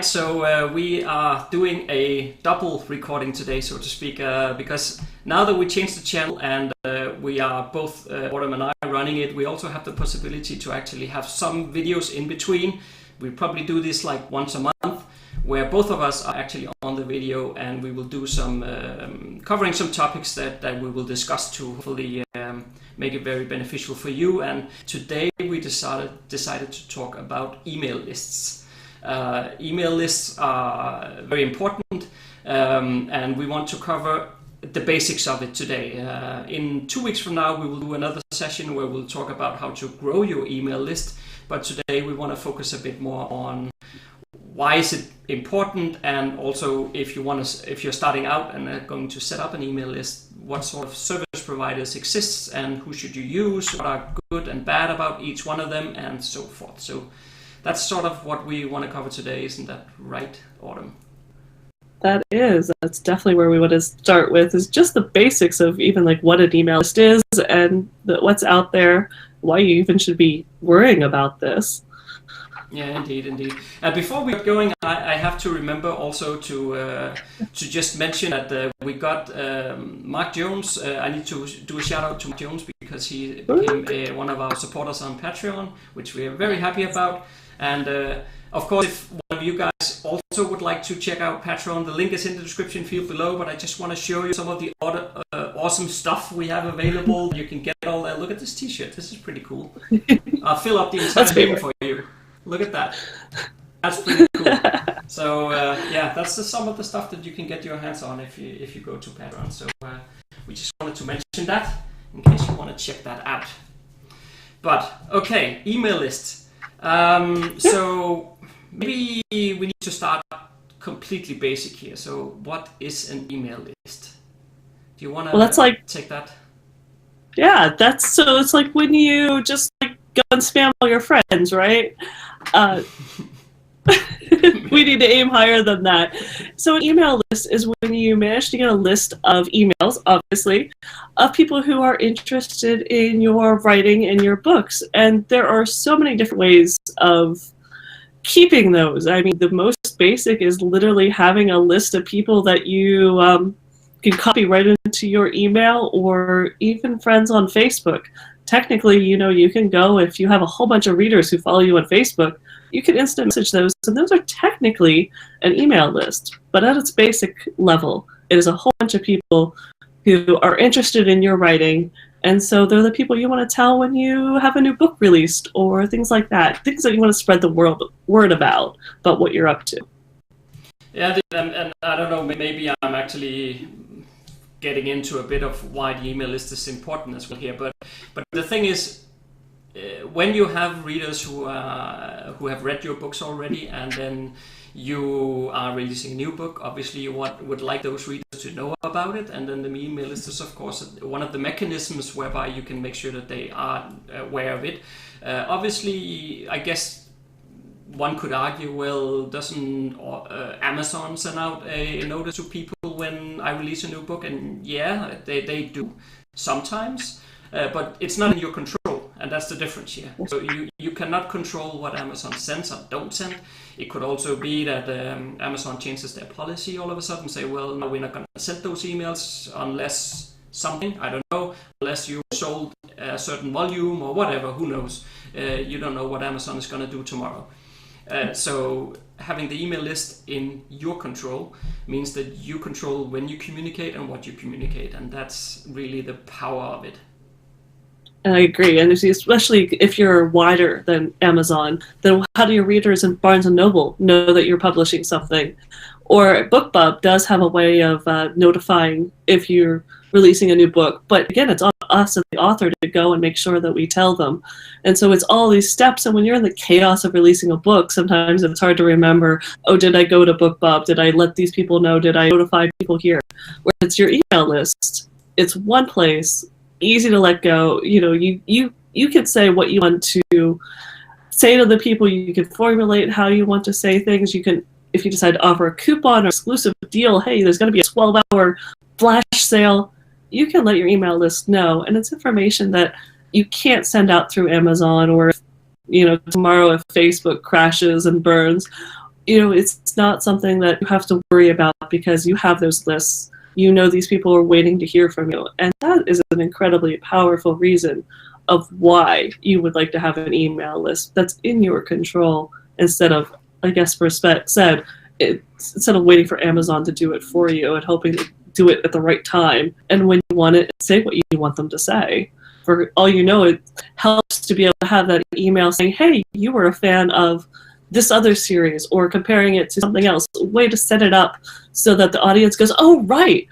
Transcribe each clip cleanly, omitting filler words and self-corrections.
right, so we are doing a double recording today, so to speak, because now that we changed the channel and we are both, Autumn and I, running it, we also have the possibility to actually have some videos in between. We probably do this like once a month, where both of us are actually on the video, and we will do some covering some topics that we will discuss to hopefully make it very beneficial for you. And today we decided to talk about email lists. Email lists are very important, and we want to cover the basics of it today. In 2 weeks from now, we will do another session where we'll talk about how to grow your email list. But today we want to focus a bit more on why is it important, and also if you're starting out and are going to set up an email list, what sort of service providers exists and who should you use, what are good and bad about each one of them, and so forth. So that's sort of what we want to cover today, isn't that right, Autumn? That's definitely where we want to start with, is just the basics of even like what an email list is and what's out there, why you even should be worrying about this. Yeah, indeed. Before we get going, I have to remember also to just mention that we got Mark Jones. I need to do a shout out to Mark Jones because he became one of our supporters on Patreon, which we are very happy about. And of course, if one of you guys also would like to check out Patreon, the link is in the description field below. But I just want to show you some of the awesome stuff we have available. You can get all that. Look at this T-shirt. This is pretty cool. I'll fill up the entire thing for you. Look at that. That's pretty cool. So yeah, that's some of the stuff that you can get your hands on if you go to Patreon. So we just wanted to mention that in case you want to check that out. But okay, email lists. So maybe we need to start completely basic here. So what is an email list? Do you want to take that? Yeah, it's like when you just like go and spam all your friends, right? We need to aim higher than that. So an email list is when you manage to get a list of emails, obviously, of people who are interested in your writing and your books. And there are so many different ways of keeping those. I mean, the most basic is literally having a list of people that you can copy right into your email, or even friends on Facebook. Technically, you can go, if you have a whole bunch of readers who follow you on Facebook, you can instant message those, and those are technically an email list. But at its basic level, it is a whole bunch of people who are interested in your writing, and so they're the people you want to tell when you have a new book released, or things like that, things that you want to spread the word about what you're up to. Yeah, and I don't know, maybe I'm actually getting into a bit of why the email list is important as well here, but the thing is, when you have readers who have read your books already, and then you are releasing a new book, obviously you would like those readers to know about it, and then the email list is of course one of the mechanisms whereby you can make sure that they are aware of it. Obviously, I guess one could argue, well, doesn't Amazon send out a notice to people when I release a new book? And yeah, they do sometimes, but it's not in your control, and that's the difference here. So you cannot control what Amazon sends or don't send. It could also be that Amazon changes their policy all of a sudden, say, well, no, we're not going to send those emails unless something, I don't know, unless you sold a certain volume or whatever, who knows. You don't know what Amazon is going to do tomorrow. So having the email list in your control means that you control when you communicate and what you communicate, and that's really the power of it. I agree, and especially if you're wider than Amazon, then how do your readers in Barnes & Noble know that you're publishing something? Or BookBub does have a way of notifying if you're releasing a new book, but again, it's on us and the author to go and make sure that we tell them. And so it's all these steps, and when you're in the chaos of releasing a book, sometimes it's hard to remember, oh, did I go to BookBub? Did I let these people know? Did I notify people here? Where it's your email list, it's one place, easy to let go. You can say what you want to say to the people. You can formulate how you want to say things. You can, if you decide to offer a coupon or exclusive deal, hey, there's going to be a 12-hour flash sale, you can let your email list know. And it's information that you can't send out through Amazon, or tomorrow if Facebook crashes and burns, it's not something that you have to worry about because you have those lists. You know these people are waiting to hear from you. And that is an incredibly powerful reason of why you would like to have an email list that's in your control instead of, I guess, said, instead of waiting for Amazon to do it for you and hoping to do it at the right time. And when you want it, say what you want them to say. For all you know, it helps to be able to have that email saying, hey, you were a fan of this other series, or comparing it to something else. A way to set it up so that the audience goes, oh, right,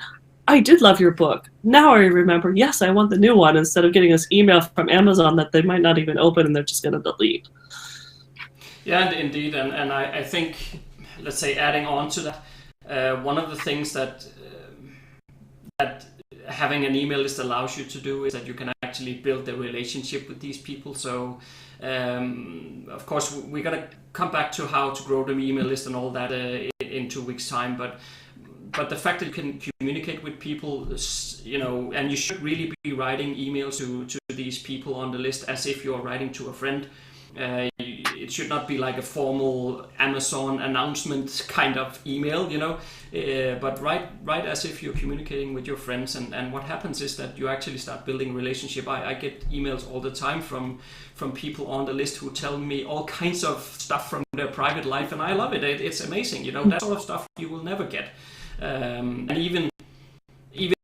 I did love your book. Now I remember, yes, I want the new one, instead of getting this email from Amazon that they might not even open and they're just going to delete. Yeah, indeed. And I think, let's say, adding on to that, one of the things that having an email list allows you to do is that you can actually build a relationship with these people. So, of course, we're going to come back to how to grow the email list and all that in 2 weeks' time. But the fact that you can communicate with people, and you should really be writing emails to these people on the list as if you're writing to a friend. It should not be like a formal Amazon announcement kind of email, but write as if you're communicating with your friends. And what happens is that you actually start building a relationship. I get emails all the time from people on the list who tell me all kinds of stuff from their private life, and I love it. It's amazing, that sort of stuff you will never get. And even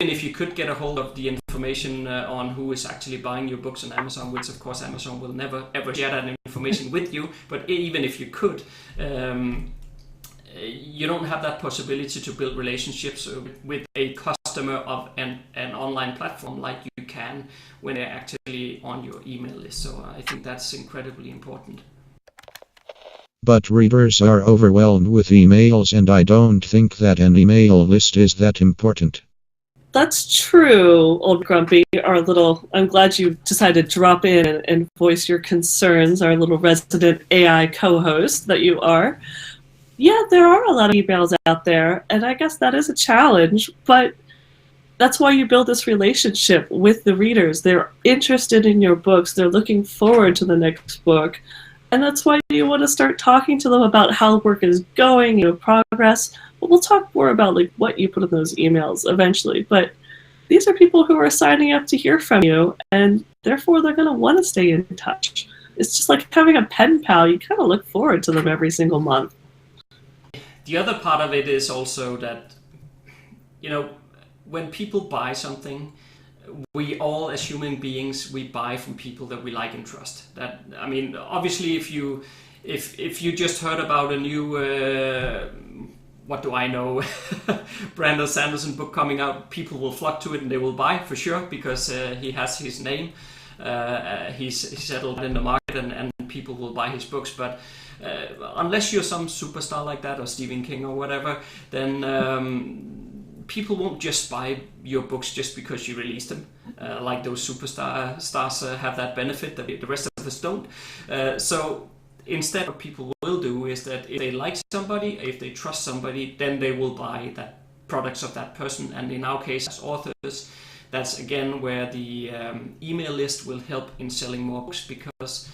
if you could get a hold of the information on who is actually buying your books on Amazon, which of course Amazon will never ever share that information with you, but even if you could, you don't have that possibility to build relationships with a customer of an online platform like you can when they're actually on your email list. So I think that's incredibly important. But readers are overwhelmed with emails, and I don't think that an email list is that important. That's true, Old Grumpy. I'm glad you decided to drop in and voice your concerns, our little resident AI co-host that you are. Yeah, there are a lot of emails out there, and I guess that is a challenge, but that's why you build this relationship with the readers. They're interested in your books. They're looking forward to the next book. And that's why you want to start talking to them about how work is going, progress. But we'll talk more about what you put in those emails eventually. But these are people who are signing up to hear from you, and therefore they're going to want to stay in touch. It's just like having a pen pal. You kind of look forward to them every single month. The other part of it is also that, when people buy something, we all, as human beings, we buy from people that we like and trust. Obviously, if you just heard about a new, what do I know, Brandon Sanderson book coming out, people will flock to it and they will buy for sure because he has his name. He's settled in the market and people will buy his books. But unless you're some superstar like that or Stephen King or whatever, then people won't just buy your books just because you release them. Like those superstars have that benefit that the rest of us don't. So instead, what people will do is that if they like somebody, if they trust somebody, then they will buy that products of that person. And in our case, as authors, that's again where the email list will help in selling more books, because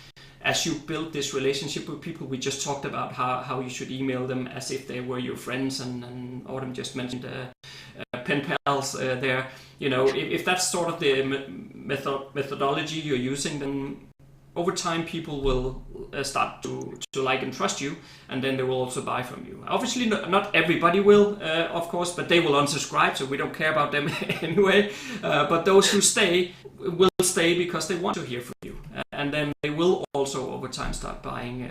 as you build this relationship with people, we just talked about how you should email them as if they were your friends, and Autumn just mentioned pen pals there. If that's sort of the methodology you're using, then over time people will start to like and trust you, and then they will also buy from you. Obviously not everybody will, of course, but they will unsubscribe, so we don't care about them anyway. But those who stay will stay because they want to hear from you, and then they will also over time start buying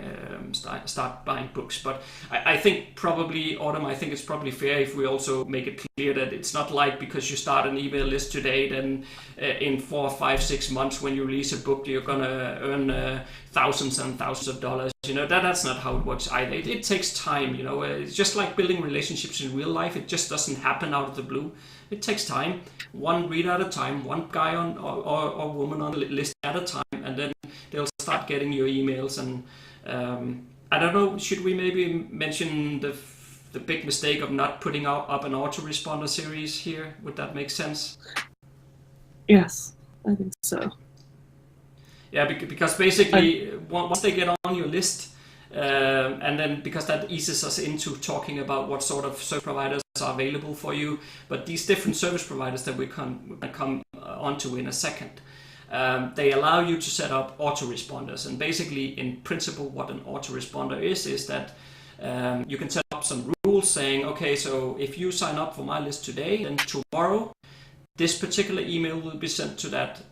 books. But I think probably, Autumn, I think it's probably fair if we also make it clear that it's not like because you start an email list today, then in 4, 5, 6 months when you release a book, you're gonna earn thousands and thousands of dollars. That's not how it works either. It takes time. It's just like building relationships in real life. It just doesn't happen out of the blue. It takes time, one reader at a time, one guy or woman on the list at a time, and then they'll start getting your emails. And I don't know, should we maybe mention the big mistake of not putting up an autoresponder series here? Would that make sense? Yes, I think so. Yeah, because basically once they get on your list, And then because that eases us into talking about what sort of service providers are available for you. But these different service providers that we can come onto in a second, they allow you to set up autoresponders. And basically, in principle, what an autoresponder is that you can set up some rules saying, okay, so if you sign up for my list today, then tomorrow, this particular email will be sent to that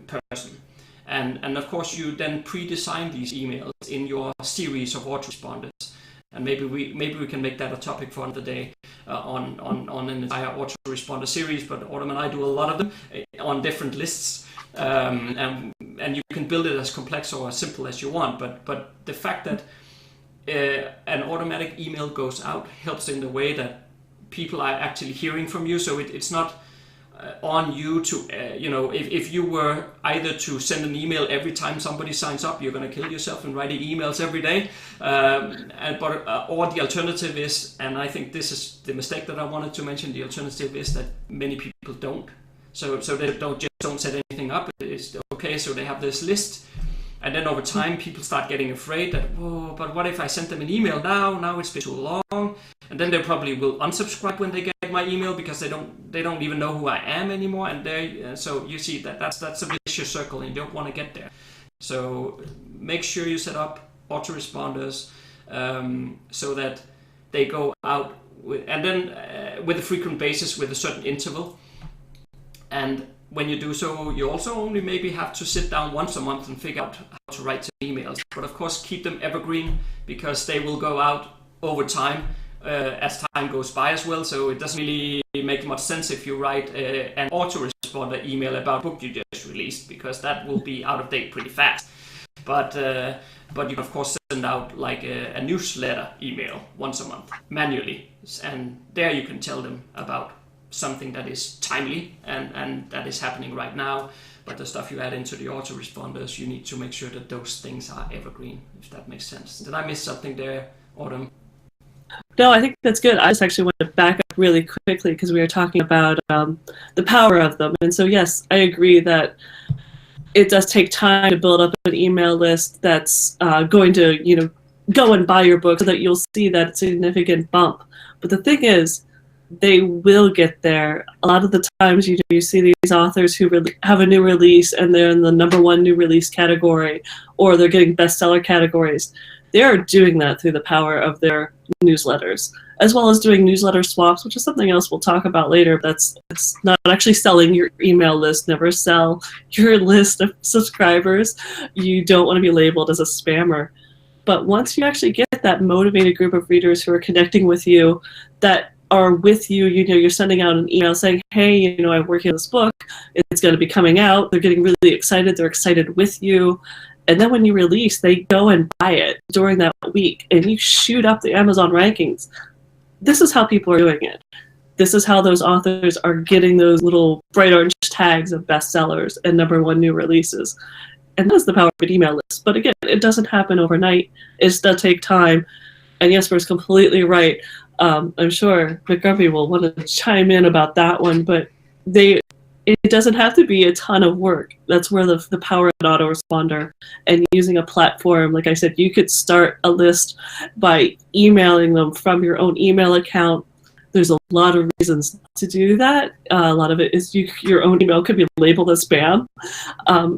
person. And of course, you then pre-design these emails in your series of autoresponders. And maybe we can make that a topic for another day on an entire autoresponder series. But Autumn and I do a lot of them on different lists, and you can build it as complex or as simple as you want. But the fact that an automatic email goes out helps in the way that people are actually hearing from you. So it's not on you to, if you were either to send an email every time somebody signs up, you're going to kill yourself in writing emails every day. Or the alternative is, and I think this is the mistake that I wanted to mention, the alternative is that many people don't. So they don't set anything up. It's okay, so they have this list. And then over time, people start getting afraid that, but what if I sent them an email now? Now it's been too long. And then they probably will unsubscribe when they get my email because they don't even know who I am anymore. And so you see that's a vicious circle, and you don't want to get there. So make sure you set up autoresponders so that they go out with a frequent basis with a certain interval. And when you do so, you also only maybe have to sit down once a month and figure out how to write some emails. But of course, keep them evergreen because they will go out over time as time goes by as well. So it doesn't really make much sense if you write an autoresponder email about a book you just released, because that will be out of date pretty fast. But you can of course send out like a newsletter email once a month manually, and there you can tell them about something that is timely and that is happening right now. But the stuff you add into the autoresponders, you need to make sure that those things are evergreen, if that makes sense. Did I miss something there, Autumn? No, I think that's good. I just actually want to back up really quickly because we were talking about the power of them. And so, yes, I agree that it does take time to build up an email list that's going to, go and buy your book so that you'll see that significant bump. But the thing is, they will get there. A lot of the times you see these authors who have a new release and they're in the #1 new release category, or they're getting bestseller categories. They are doing that through the power of their newsletters, as well as doing newsletter swaps, which is something else we'll talk about later. It's not actually selling your email list. Never sell your list of subscribers. You don't want to be labeled as a spammer. But once you actually get that motivated group of readers who are connecting with you, that are with you, you're sending out an email saying, hey, I'm working on this book, it's going to be coming out, they're getting really excited, they're excited with you, and then when you release, they go and buy it during that week, and you shoot up the Amazon rankings. This is how people are doing it. This is how those authors are getting those little bright orange tags of bestsellers and #1 new releases. And that's the power of an email list. But again, it doesn't happen overnight. It does take time. And Jesper's completely right. I'm sure McGrumpy will want to chime in about that one, but it doesn't have to be a ton of work. That's where the power of an autoresponder and using a platform, like I said, you could start a list by emailing them from your own email account. There's a lot of reasons to do that. A lot of it is your own email could be labeled as spam,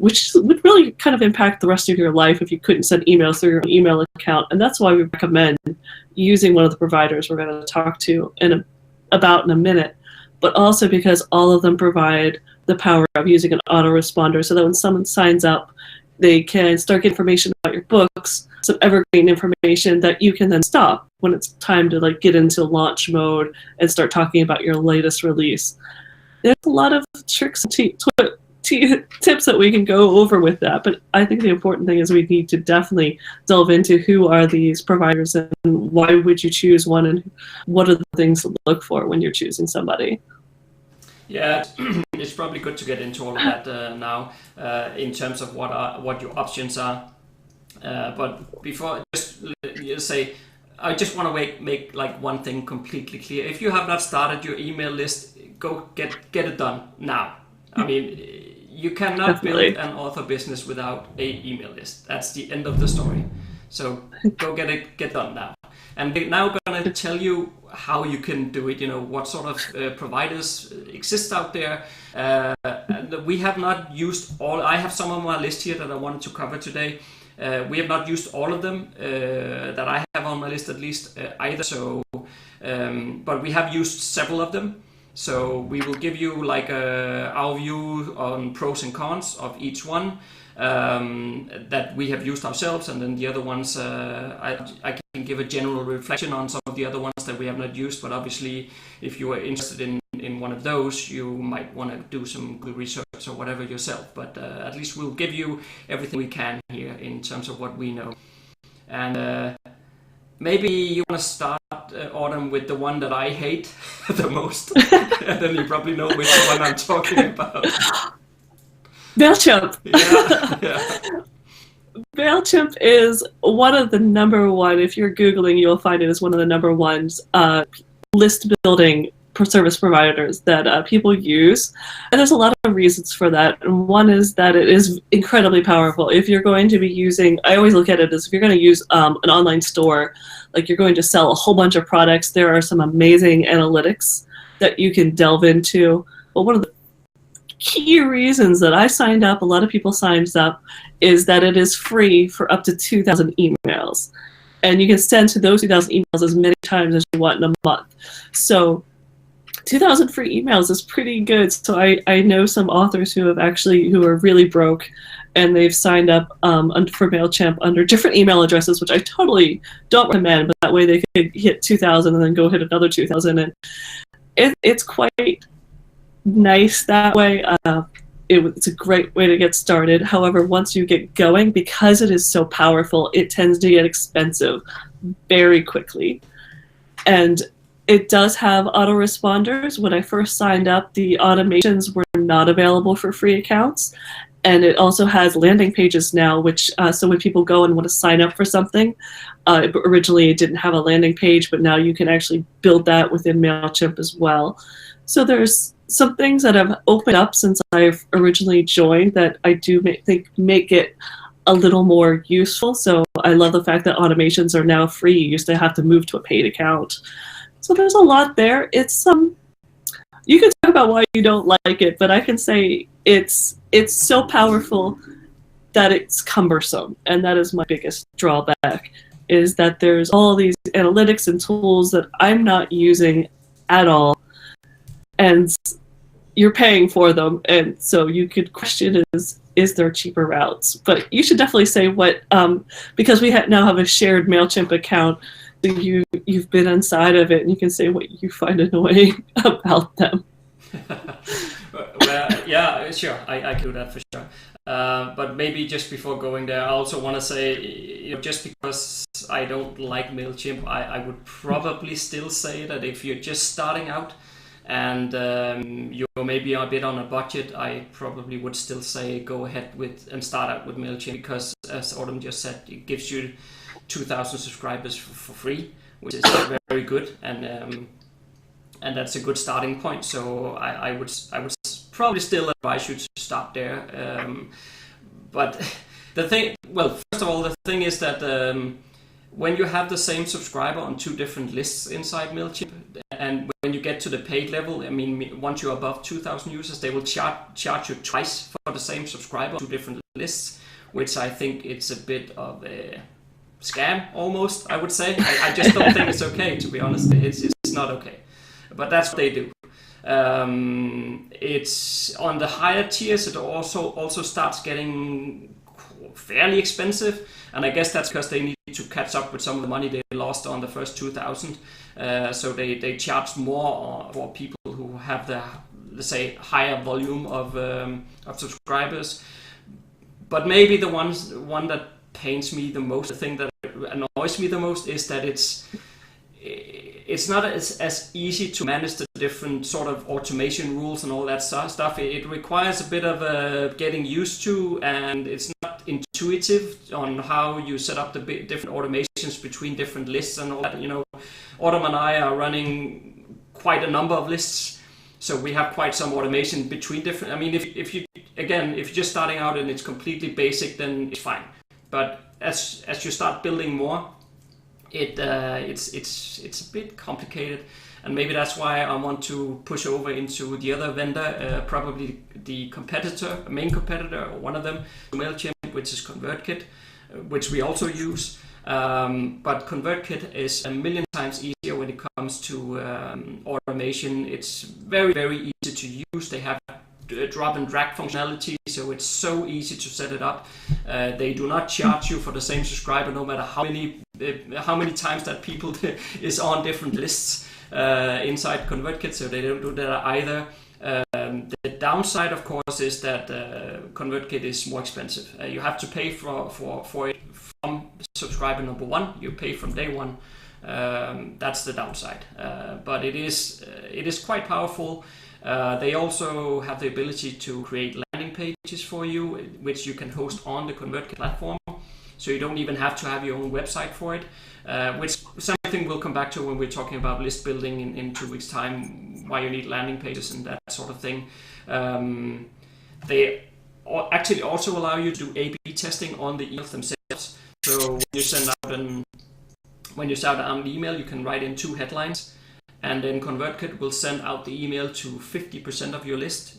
which would really kind of impact the rest of your life if you couldn't send emails through your email account. And that's why we recommend using one of the providers we're going to talk to about in a minute, but also because all of them provide the power of using an autoresponder so that when someone signs up, they can start getting information about your books, some evergreen information that you can then stop when it's time to get into launch mode and start talking about your latest release. There's a lot of tricks and tips that we can go over with that, but I think the important thing is we need to definitely delve into who are these providers and why would you choose one, and what are the things to look for when you're choosing somebody. Yeah, it's probably good to get into all of that now in terms of what your options are. But before, just say, I just want to make one thing completely clear. If you have not started your email list, go get it done now. I mean, you cannot build an author business without an email list. That's the end of the story. So go get done now. And we're now going to tell you how you can do it, what sort of providers exist out there. And we have not used all. I have some on my list here that I wanted to cover today. We have not used all of them that I have on my list at least either. So, but we have used several of them. So we will give you like our view on pros and cons of each one that we have used ourselves, and then the other ones I can give a general reflection on some of the other ones that we have not used. But obviously, if you are interested in one of those, you might want to do some good research or whatever yourself. But at least we'll give you everything we can here in terms of what we know. And maybe you want to start, Autumn, with the one that I hate the most. And then you probably know which one I'm talking about. MailChimp. Yeah. MailChimp is one of the number one, if you're Googling, you'll find it as one of the number ones list building service providers that people use. And there's a lot of reasons for that. And one is that it is incredibly powerful. If you're going to be using, I always look at it as if you're going to use an online store, like you're going to sell a whole bunch of products, there are some amazing analytics that you can delve into. But one of the key reasons that I signed up, a lot of people signed up, is that it is free for up to 2,000 emails. And you can send to those 2,000 emails as many times as you want in a month. So 2,000 free emails is pretty good. So I know some authors who are really broke, and they've signed up for MailChimp under different email addresses, which I totally don't recommend, but that way they could hit 2,000 and then go hit another 2,000. And it's quite nice that way. It's a great way to get started. However, once you get going, because it is so powerful, it tends to get expensive very quickly. And it does have autoresponders. When I first signed up, the automations were not available for free accounts. And it also has landing pages now, which so when people go and want to sign up for something, originally it didn't have a landing page, but now you can actually build that within MailChimp as well. So there's some things that have opened up since I've originally joined that I do think make it a little more useful. So I love the fact that automations are now free. You used to have to move to a paid account. So there's a lot there. It's you can talk about why you don't like it, but I can say it's so powerful that it's cumbersome, and that is my biggest drawback, is that there's all these analytics and tools that I'm not using at all, and you're paying for them, and so you could question is there cheaper routes? But you should definitely say what, because we now have a shared MailChimp account, you've been inside of it, and you can say what you find annoying about them. Well, yeah, sure, I can do that for sure. But maybe just before going there, I also want to say, just because I don't like MailChimp, I would probably still say that if you're just starting out and you're maybe a bit on a budget, I probably would still say go ahead and start out with MailChimp, because as Autumn just said, it gives you 2,000 subscribers for free, which is very good, and that's a good starting point. So I would probably still advise you to start there. But first of all, the thing is that when you have the same subscriber on two different lists inside MailChimp, and when you get to the paid level, I mean, once you're above 2,000 users, they will charge you twice for the same subscriber on two different lists, which I think it's a bit of a scam, almost, I would say. I just don't think it's okay, to be honest. It's not okay. But that's what they do. It's on the higher tiers, it also starts getting fairly expensive, and I guess that's because they need to catch up with some of the money they lost on the first 2,000. So they charge more for people who have the, let's say, higher volume of subscribers. But maybe the one that pains me the most, the thing that annoys me the most, is that it's not as easy to manage the different sort of automation rules and all that stuff. It requires a bit of getting used to, and it's not intuitive on how you set up the different automations between different lists and all that. Autumn and I are running quite a number of lists, so we have quite some automation between different. I mean, if you're just starting out and it's completely basic, then it's fine. But as you start building more, it's a bit complicated, and maybe that's why I want to push over into the other vendor, probably the main competitor, or one of them, MailChimp, which is ConvertKit, which we also use. But ConvertKit is a million times easier when it comes to automation. It's very, very easy to use. They have drop and drag functionality, so it's so easy to set it up. They do not charge you for the same subscriber, no matter how many times that people is on different lists inside ConvertKit, so they don't do that either. The downside, of course, is that ConvertKit is more expensive. You have to pay for it from subscriber number one. You pay from day one. That's the downside. But it is quite powerful. They also have the ability to create landing pages for you, which you can host on the ConvertKit platform. So you don't even have to have your own website for it, which something we'll come back to when we're talking about list building in 2 weeks' time, why you need landing pages and that sort of thing. They actually also allow you to do A/B testing on the emails themselves. So when you send out an email, you can write in 2 headlines, and then ConvertKit will send out the email to 15% of your list,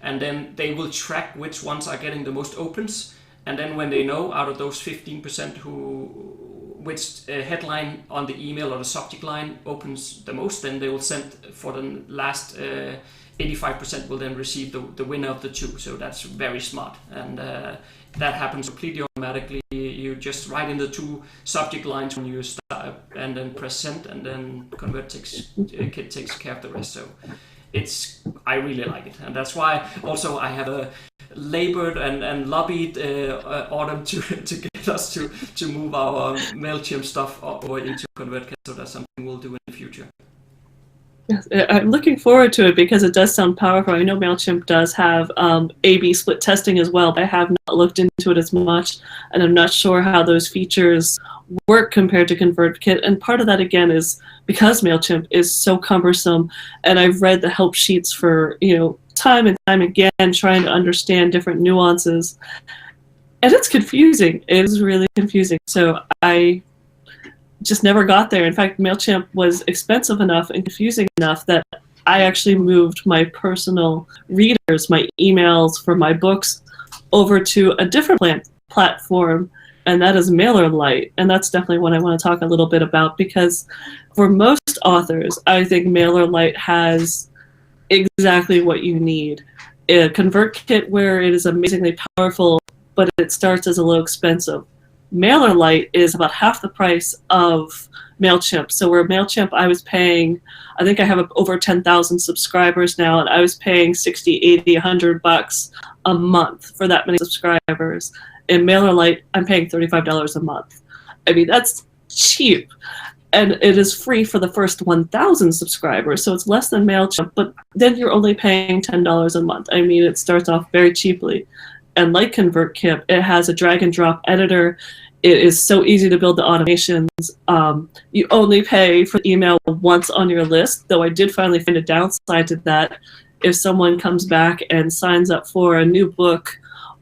and then they will track which ones are getting the most opens. And then when they know out of those 15% which headline on the email or the subject line opens the most, then they will send for the last 85% will then receive the winner of the 2. So that's very smart, and that happens completely automatically. You just write in the 2 subject lines when you start, and then press send, and then ConvertKit takes care of the rest. So I really like it, and that's why also I have labored and lobbied Autumn to get us to move our MailChimp stuff over into ConvertKit. So that's something we'll do in the future. Yes, I'm looking forward to it because it does sound powerful. I know MailChimp does have A/B split testing as well, but I have not looked into it as much, and I'm not sure how those features work compared to ConvertKit. And part of that, again, is because MailChimp is so cumbersome, and I've read the help sheets for time and time again, trying to understand different nuances, and it's confusing. It is really confusing. So I just never got there. In fact, MailChimp was expensive enough and confusing enough that I actually moved my personal readers, my emails for my books, over to a different platform, and that is MailerLite. And that's definitely what I want to talk a little bit about, because for most authors, I think MailerLite has exactly what you need. A ConvertKit, where it is amazingly powerful, but it starts as a little expensive. MailerLite is about half the price of MailChimp. So where MailChimp I was paying, I think I have over 10,000 subscribers now, and I was paying $60, $80, $100 a month for that many subscribers. In MailerLite, I'm paying $35 a month. I mean, that's cheap. And it is free for the first 1,000 subscribers, so it's less than MailChimp, but then you're only paying $10 a month. I mean, it starts off very cheaply. And like ConvertKit, it has a drag and drop editor. It is so easy to build the automations. You only pay for email once on your list, though I did finally find a downside to that. If someone comes back and signs up for a new book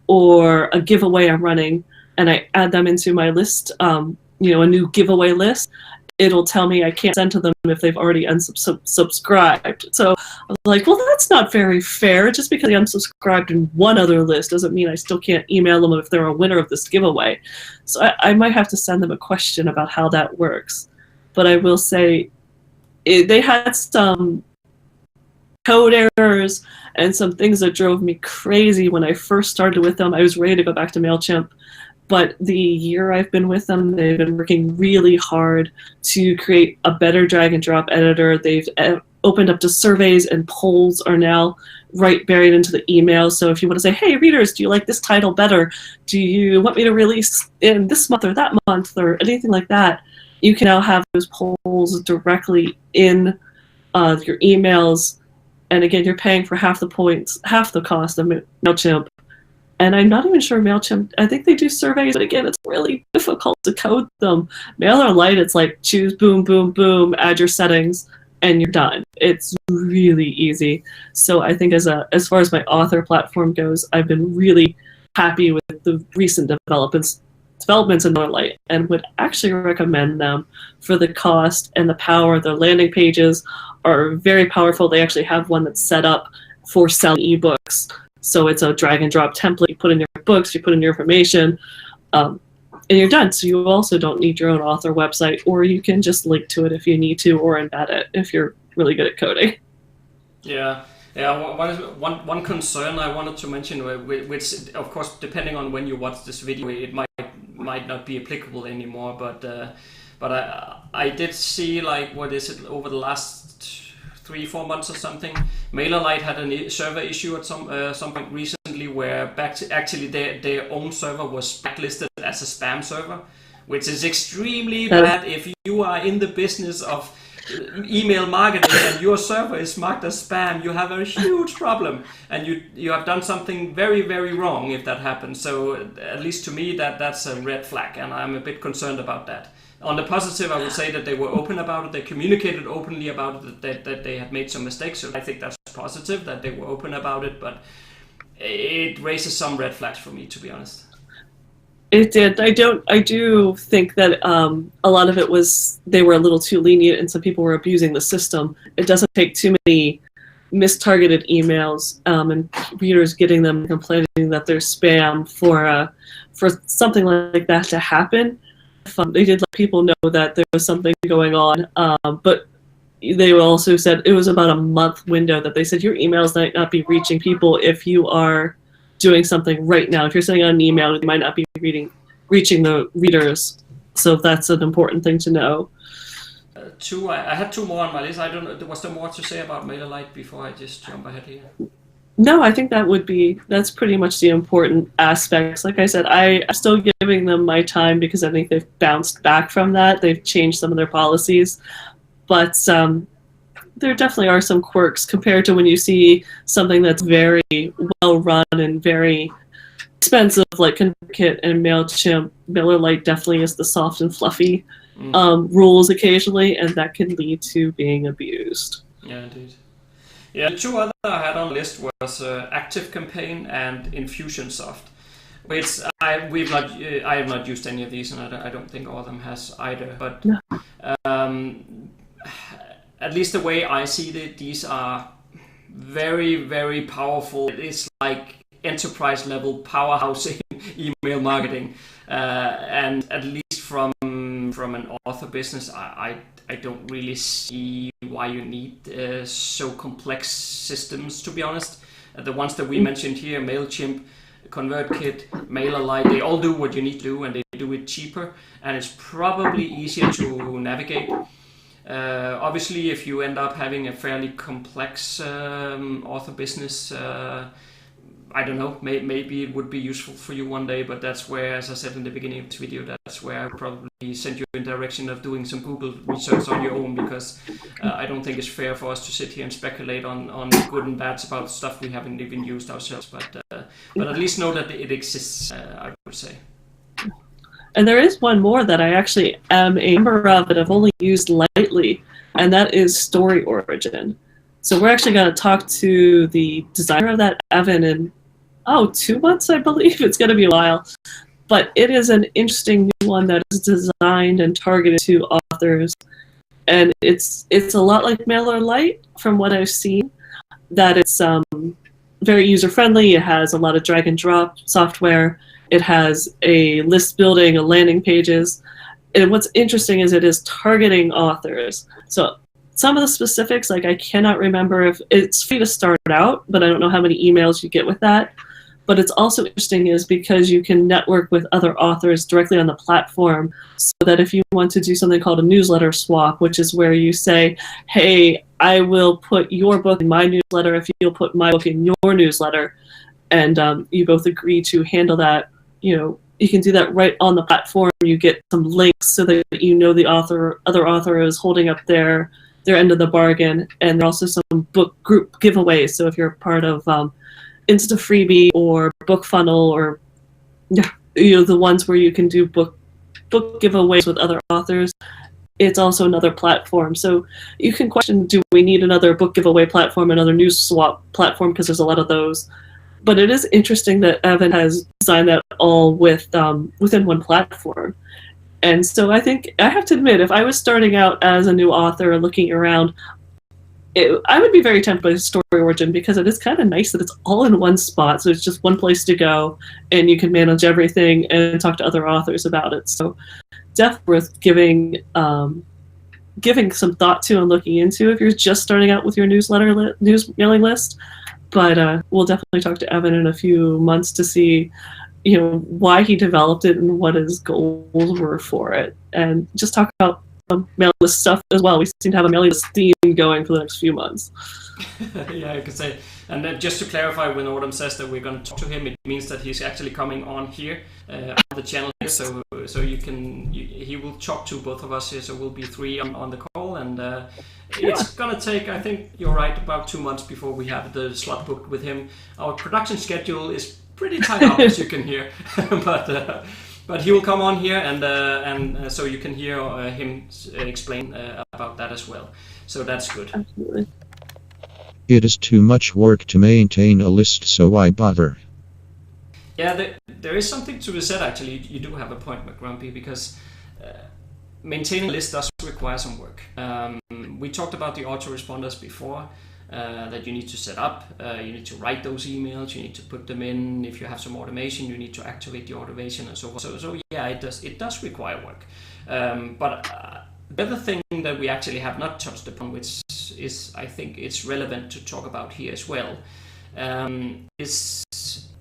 or a giveaway I'm running, and I add them into my list, a new giveaway list, it'll tell me I can't send to them if they've already unsubscribed. So I was like, well, that's not very fair. Just because they unsubscribed in one other list doesn't mean I still can't email them if they're a winner of this giveaway. So I might have to send them a question about how that works. But I will say they had some code errors and some things that drove me crazy when I first started with them. I was ready to go back to MailChimp. But the year I've been with them, they've been working really hard to create a better drag and drop editor. They've opened up to surveys, and polls are now buried into the email. So if you want to say, hey, readers, do you like this title better? Do you want me to release in this month or that month or anything like that? You can now have those polls directly in your emails. And again, you're paying for half the cost of MailChimp. And I'm not even sure MailChimp, I think they do surveys, but again, it's really difficult to code them. MailerLite, it's like choose, boom, boom, boom, add your settings, and you're done. It's really easy. So I think as far as my author platform goes, I've been really happy with the recent developments in MailerLite and would actually recommend them for the cost and the power. Their landing pages are very powerful. They actually have one that's set up for selling ebooks. So it's a drag and drop template. You put in your books, you put in your information, and you're done. So you also don't need your own author website, or you can just link to it if you need to, or embed it if you're really good at coding. Yeah. One concern I wanted to mention, which of course, depending on when you watch this video, it might not be applicable anymore. But I did see, like, what is it, over the last 3-4 months or something, MailerLite had a server issue at some point recently where actually their own server was blacklisted as a spam server, which is extremely bad if you are in the business of email marketing and your server is marked as spam. You have a huge problem, and you have done something very, very wrong if that happens. So at least to me, that's a red flag, and I'm a bit concerned about that. On the positive, I would say that they were open about it. They communicated openly about it, that they had made some mistakes. So I think that's positive that they were open about it, but it raises some red flags for me, to be honest. It did. I do think that a lot of it was they were a little too lenient and some people were abusing the system. It doesn't take too many mistargeted emails and readers getting them complaining that they're spam for something like that to happen. They did let people know that there was something going on, but they also said it was about a month window that they said your emails might not be reaching people if you are doing something right now. If you're sending out an email, it might not be reaching the readers. So that's an important thing to know. I had 2 more on my list. I don't know. Was there more to say about MailerLite before I just jump ahead here? No, I think that's pretty much the important aspects. Like I said, I'm still giving them my time because I think they've bounced back from that. They've changed some of their policies. But there definitely are some quirks compared to when you see something that's very well run and very expensive, like ConvertKit and MailChimp. MailerLite definitely is the soft and fluffy rules occasionally, and that can lead to being abused. Yeah, indeed. Yeah, the 2 other I had on the list was ActiveCampaign and Infusionsoft, which I have not used any of these, and I don't think all of them has either. But at least the way I see it, these are very, very powerful. It's like enterprise level powerhouse in email marketing, and at least from an author business, I don't really see why you need so complex systems, to be honest. The ones that we mentioned here, MailChimp, ConvertKit, MailerLite, they all do what you need to do, and they do it cheaper, and it's probably easier to navigate. Obviously, if you end up having a fairly complex author business, I don't know, maybe it would be useful for you one day, but that's where, as I said in the beginning of this video, that's where I probably send you in the direction of doing some Google research on your own, because I don't think it's fair for us to sit here and speculate on good and bads about stuff we haven't even used ourselves. But at least know that it exists, I would say. And there is one more that I actually am a member of that I've only used lightly, and that is StoryOrigin. So we're actually going to talk to the designer of that, Evan, in 2 months, I believe. It's going to be a while. But it is an interesting new one that is designed and targeted to authors. And it's a lot like MailerLite from what I've seen, that it's very user-friendly. It has a lot of drag-and-drop software. It has a list building, a landing pages. And what's interesting is it is targeting authors. So some of the specifics, like I cannot remember if it's free to start out, but I don't know how many emails you get with that. But it's also interesting is because you can network with other authors directly on the platform, so that if you want to do something called a newsletter swap, which is where you say, hey, I will put your book in my newsletter if you'll put my book in your newsletter, and you both agree to handle that, you can do that right on the platform. You get some links so that the other author is holding up their end of the bargain, and there are also some book group giveaways. So if you're part of Insta Freebie or Book Funnel, or the ones where you can do book giveaways with other authors, it's also another platform. So you can question, do we need another book giveaway platform, another news swap platform, because there's a lot of those. But it is interesting that Evan has designed that all within one platform. And so I think I have to admit, if I was starting out as a new author looking around, I would be very tempted by StoryOrigin because it is kind of nice that it's all in one spot. So it's just one place to go, and you can manage everything and talk to other authors about it. So definitely worth giving some thought to and looking into if you're just starting out with your news mailing list. But we'll definitely talk to Evan in a few months to see, why he developed it and what his goals were for it, and just talk about mailing list stuff as well. We seem to have a mailing list theme going for the next few months. Yeah, you could say. And then just to clarify, when Autumn says that we're going to talk to him, it means that he's actually coming on here on the channel here. So he will talk to both of us here. So we'll be 3 on the call, and it's gonna take, I think you're right, about 2 months before we have the slot booked with him. Our production schedule is pretty tight up, as you can hear, but he will come on here, and so you can hear him explain about that as well. So that's good. Absolutely. It is too much work to maintain a list, so why bother? Yeah, there is something to be said, actually. You do have a point, McGrumpy, because maintaining a list does require some work. We talked about the autoresponders before, that you need to set up, you need to write those emails, you need to put them in. If you have some automation, you need to activate the automation and so on. So yeah, it does require work. But the other thing that we actually have not touched upon, which is, I think it's relevant to talk about here as well, is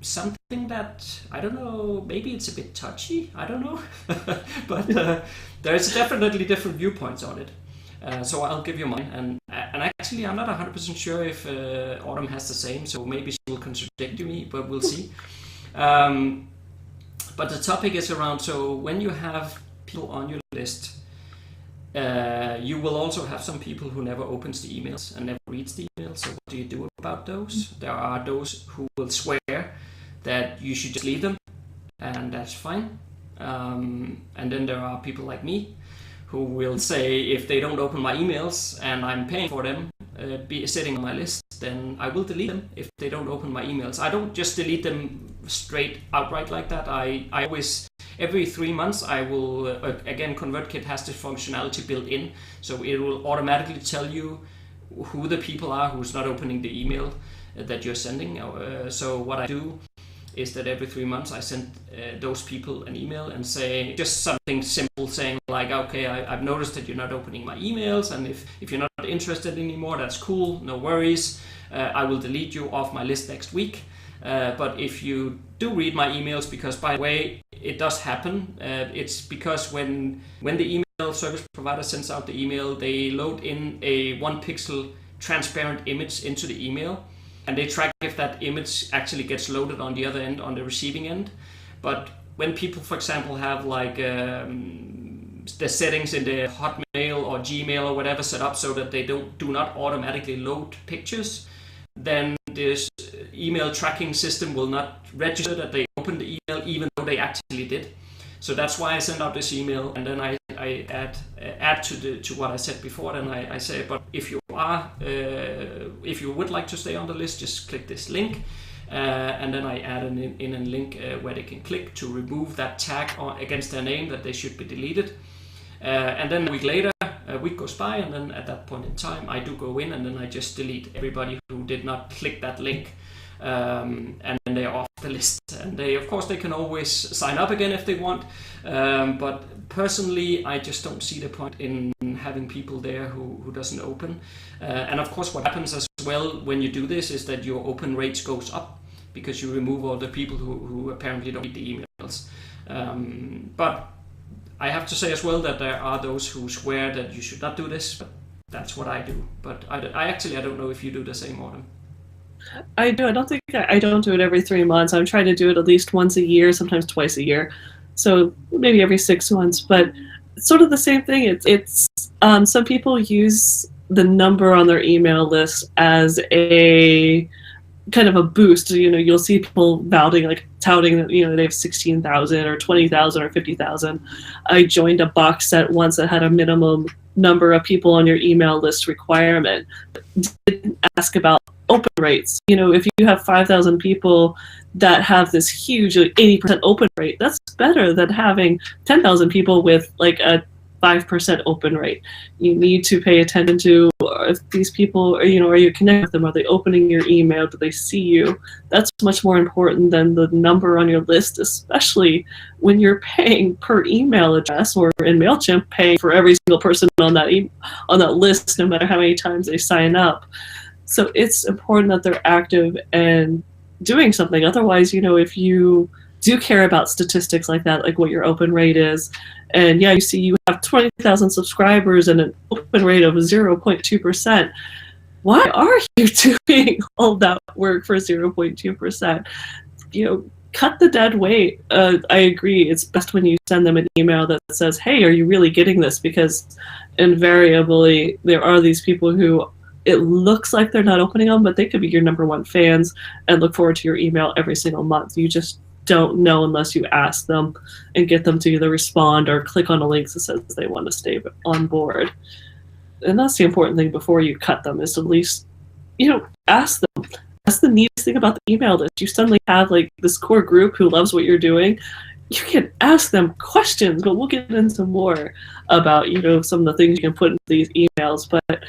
something that, I don't know, maybe it's a bit touchy, I don't know, but there's definitely different viewpoints on it. So I'll give you mine, and actually I'm not 100% sure if Autumn has the same, so maybe she will contradict me, but we'll see. But the topic is around, so when you have people on your list, you will also have some people who never opens the emails and never reads the emails. So what do you do about those? There are those who will swear that you should just leave them, and that's fine. And then there are people like me who will say, if they don't open my emails and I'm paying for them, be sitting on my list, then I will delete them if they don't open my emails. I don't just delete them straight outright like that. I always, every 3 months, I will, again, ConvertKit has this functionality built in, so it will automatically tell you who the people are who's not opening the email that you're sending. So what I do is that every 3 months I send those people an email and say just something simple, saying like, okay, I've noticed that you're not opening my emails, and if you're not interested anymore, that's cool, no worries. I will delete you off my list next week. But if you do read my emails, because by the way, it does happen, it's because when the email service provider sends out the email, they load in a 1 pixel transparent image into the email, and they track if that image actually gets loaded on the other end, on the receiving end. But when people, for example, have like the settings in the Hotmail or Gmail or whatever set up so that they do not automatically load pictures, then this email tracking system will not register that they opened the email even though they actually did. So that's why I send out this email, and then I add to what I said before. Then I say, but if you would like to stay on the list, just click this link, and then I add in a link where they can click to remove that tag against their name that they should be deleted. And then a week later, a week goes by, and then at that point in time, I do go in and then I just delete everybody who did not click that link. And then they're off the list, and of course they can always sign up again if they want, but personally I just don't see the point in having people there who doesn't open, and of course what happens as well when you do this is that your open rates goes up because you remove all the people who apparently don't read the emails. But I have to say as well that there are those who swear that you should not do this, but that's what I do. But I don't know if you do the same, Autumn. I do. I don't do it every 3 months. I'm trying to do it at least once a year, sometimes twice a year. So maybe every 6 months, but it's sort of the same thing. It's some people use the number on their email list as a kind of a boost. You'll see people touting that, they have 16,000 or 20,000 or 50,000. I joined a box set once that had a minimum number of people on your email list requirement. Didn't ask about open rates. If you have 5,000 people that have this huge 80% open rate, that's better than having 10,000 people with like a 5% open rate. You need to pay attention to if these people, are you connecting with them? Are they opening your email? Do they see you? That's much more important than the number on your list, especially when you're paying per email address, or in MailChimp, paying for every single person on that list, no matter how many times they sign up. So it's important that they're active and doing something. Otherwise, if you do care about statistics like that, like what your open rate is, and you see you have 20,000 subscribers and an open rate of 0.2%, why are you doing all that work for 0.2%? Cut the dead weight. I agree. It's best when you send them an email that says, hey, are you really getting this? Because invariably there are these people who it looks like they're not opening them, but they could be your number one fans and look forward to your email every single month. You just don't know unless you ask them and get them to either respond or click on a link that says they want to stay on board. And that's the important thing before you cut them, is to at least, ask them. That's the neatest thing about the email list. You suddenly have like this core group who loves what you're doing. You can ask them questions, but we'll get into more about, some of the things you can put in these emails. But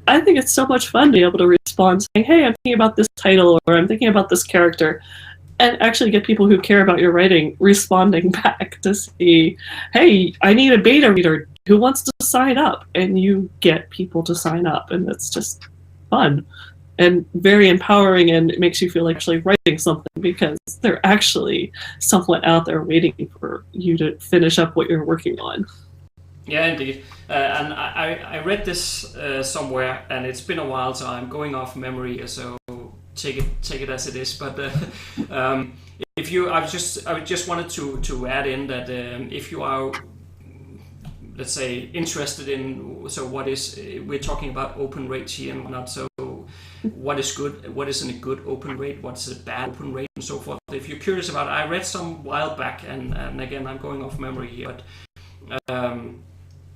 I think it's so much fun to be able to respond saying, hey, I'm thinking about this title, or I'm thinking about this character, and actually get people who care about your writing responding back to see, hey, I need a beta reader who wants to sign up, and you get people to sign up, and it's just fun and very empowering, and it makes you feel like actually writing something because they're actually someone out there waiting for you to finish up what you're working on. Yeah, indeed. And I read this somewhere, and it's been a while, so I'm going off memory here, so take it as it is. But I just wanted to add in that if you are, let's say, interested in, so what is, we're talking about open rates here and whatnot, so what is good, what isn't a good open rate, what's a bad open rate, and so forth. If you're curious about it, I read some while back, and again, I'm going off memory here, but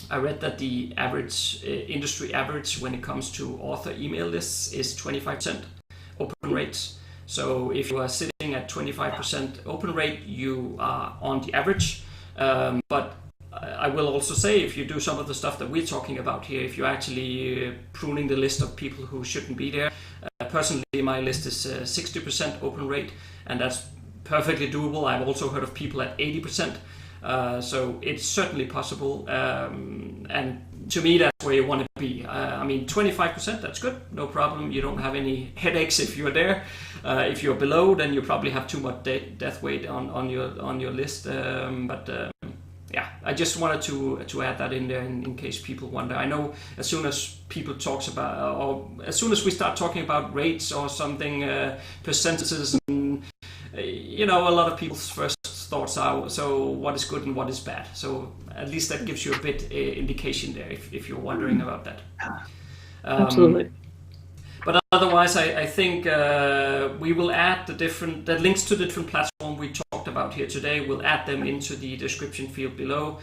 I read that the average industry average when it comes to author email lists is 25% open rates. So if you are sitting at 25% open rate, you are on the average. But I will also say, if you do some of the stuff that we're talking about here, if you're actually pruning the list of people who shouldn't be there, personally my list is 60% open rate, and that's perfectly doable. I've also heard of people at 80%. So it's certainly possible, and to me that's where you want to be. 25%, that's good, no problem. You don't have any headaches if you're there. If you're below, then you probably have too much death weight on your list. Yeah, I just wanted to add that in there in case people wonder. I know as soon as people talks about, or as soon as we start talking about rates or something, percentages, and a lot of people's first thoughts are, so what is good and what is bad. So at least that gives you a bit indication there if you're wondering about that. Absolutely. But otherwise, I think we will add the links to the different platforms we talked about here today. We'll add them into the description field below,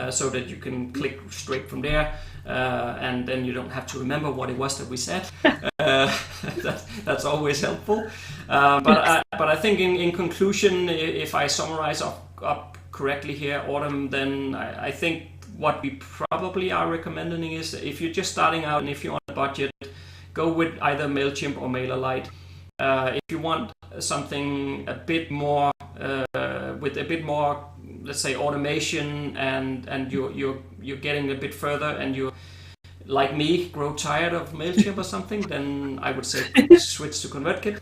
so that you can click straight from there, and then you don't have to remember what it was that we said. That's always helpful. But I think in conclusion, if I summarize up correctly here, Autumn, then I think what we probably are recommending is, if you're just starting out and if you're on a budget, go with either MailChimp or MailerLite. If you want something a bit more with a bit more, let's say, automation, and you're getting a bit further, and you, like me, grow tired of MailChimp or something, then I would say switch to ConvertKit.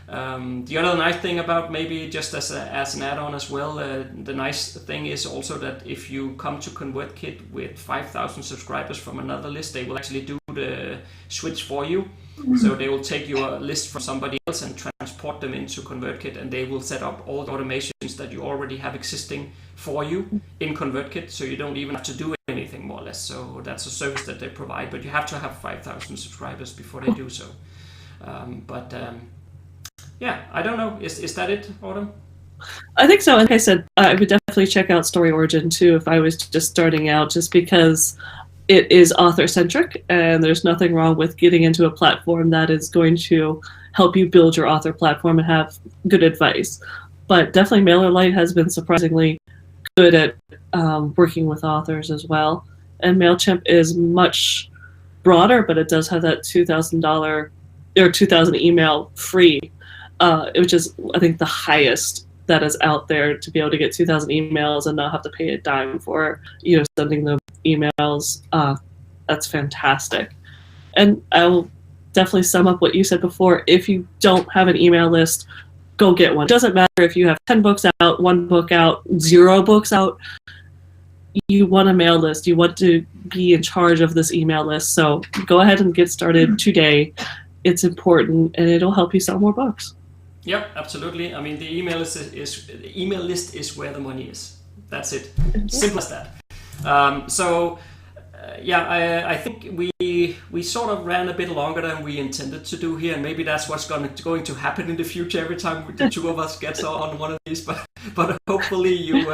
The other nice thing about, maybe just as an add-on as well, the nice thing is also that if you come to ConvertKit with 5,000 subscribers from another list, they will actually do the switch for you. So they will take your list from somebody else and transport them into ConvertKit, and they will set up all the automations that you already have existing for you in ConvertKit, so you don't even have to do anything, more or less. So that's a service that they provide, but you have to have 5,000 subscribers before they do so. Yeah, I don't know. Is that it, Autumn? I think so. Like I said, I would definitely check out StoryOrigin too if I was just starting out, just because it is author-centric, and there's nothing wrong with getting into a platform that is going to help you build your author platform and have good advice. But definitely MailerLite has been surprisingly good at working with authors as well. And MailChimp is much broader, but it does have that $2,000 or 2,000 email free, which is, I think, the highest that is out there, to be able to get 2,000 emails and not have to pay a dime for sending the emails. That's fantastic. And I will definitely sum up what you said before. If you don't have an email list, go get one. It doesn't matter if you have 10 books out, 1 book out, 0 books out. You want a mail list. You want to be in charge of this email list. So go ahead and get started today. It's important, and it'll help you sell more books. Yep, absolutely. I mean, the email list is where the money is. That's it. Simple as that. I think we sort of ran a bit longer than we intended to do here, and maybe that's what's going to happen in the future every time the two of us get on one of these. But hopefully you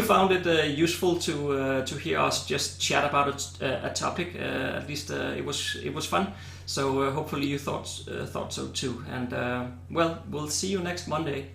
found it useful to hear us just chat about a topic. At least it was fun. So hopefully you thought so too. And we'll see you next Monday.